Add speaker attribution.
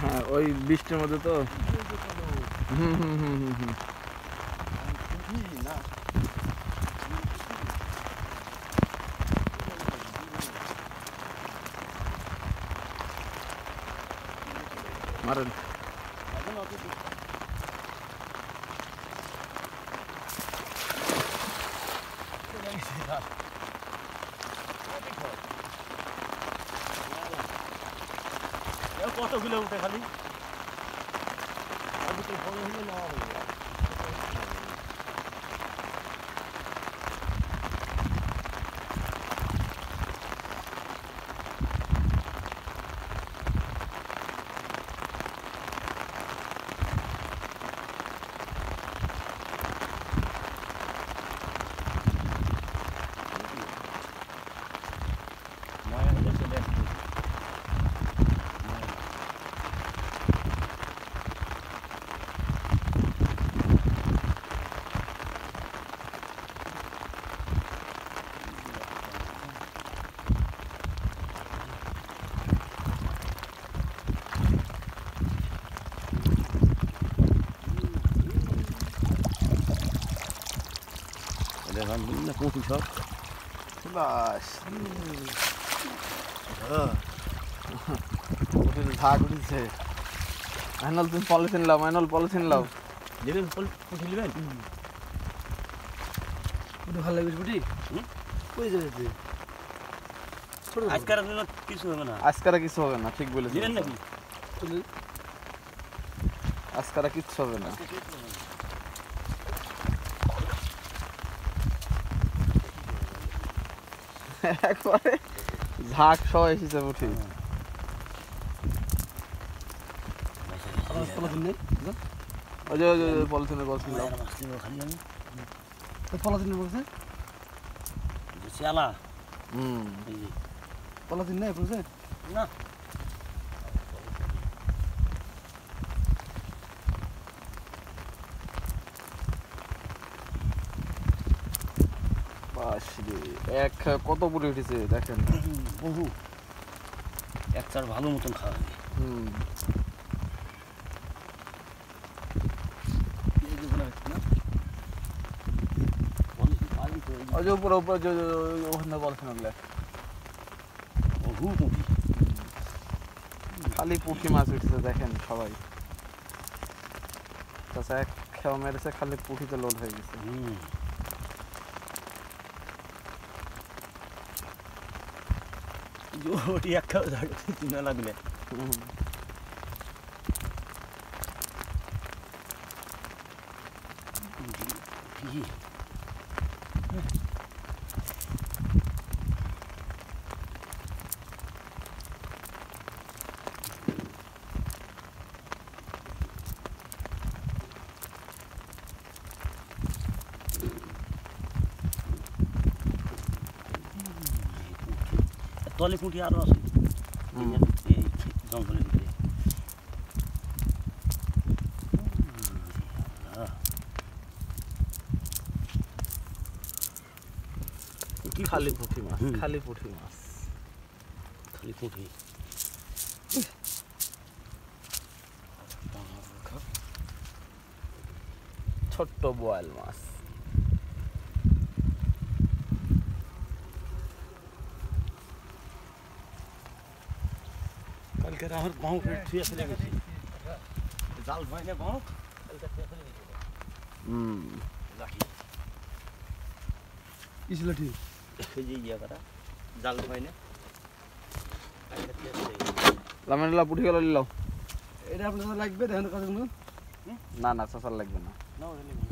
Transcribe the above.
Speaker 1: হ্যাঁ ওই বৃষ্টির মধ্যে তো মারেন
Speaker 2: কতগুলো উঠে খালি পুঁটি সব
Speaker 1: বাস ঝাঁক উঠেছে আইনল তুমি পলিথিন লাও আইনল পলিথিন লাও
Speaker 2: নেবেন পুঁটি নেবেন
Speaker 3: পুটি ভালো লাগবে পুটি কই যাবে
Speaker 2: আজকার কিছু হবে না
Speaker 1: আজকারা কিছু হবে না ঠিক বলেছেন
Speaker 2: নেবেন নাকি
Speaker 1: আজকারা কিচ্ছু হবে না একবারে ঝাঁক সহ এসেছে উঠি ওই যে পলিথিনের পলিথিন দাও
Speaker 3: পলাতিন বলছে
Speaker 2: শিয়ালা
Speaker 3: পলাতিন নেই বলছে
Speaker 2: না
Speaker 1: এক কত পুরি উঠেছে দেখেন
Speaker 2: বহু এক চার ভালো মতন খাওয়া হবে
Speaker 1: উপরে উপরে ওখানে বলছেন
Speaker 2: বহু পুঁটি
Speaker 1: খালি পুঁটি মাছ উঠেছে দেখেন সবাই তাছাড়া এক খেয়া মেরেছে খালি পুঁটিতে লোড হয়ে গেছে
Speaker 2: जोड़ी अक्का तीन लगले तले पुटी आरो আছে এই জঙ্গলের ভিতরে
Speaker 1: কি খালি পুঁটি মাছ খালি পুঁটি মাছ
Speaker 2: খালি পুঁটি
Speaker 1: ছোট্ট বোয়াল মাছ
Speaker 2: কালকে আমার বাহু ছুঁয়ে ফেলে গেছি জাল ভাইনে বাহু কালকে ছুঁয়ে ফেলে গেছি লাঠি
Speaker 3: কিস লাঠি
Speaker 2: এই যে ইয়া করা জাল ভাইনে কালকে ছুঁয়ে ফেলে গেছি
Speaker 1: লামেলা পুঁটি গেল নিলাও
Speaker 3: এটা আপনার লাগবে দেখেন কাজ
Speaker 1: না না চাচার লাগবে না
Speaker 2: না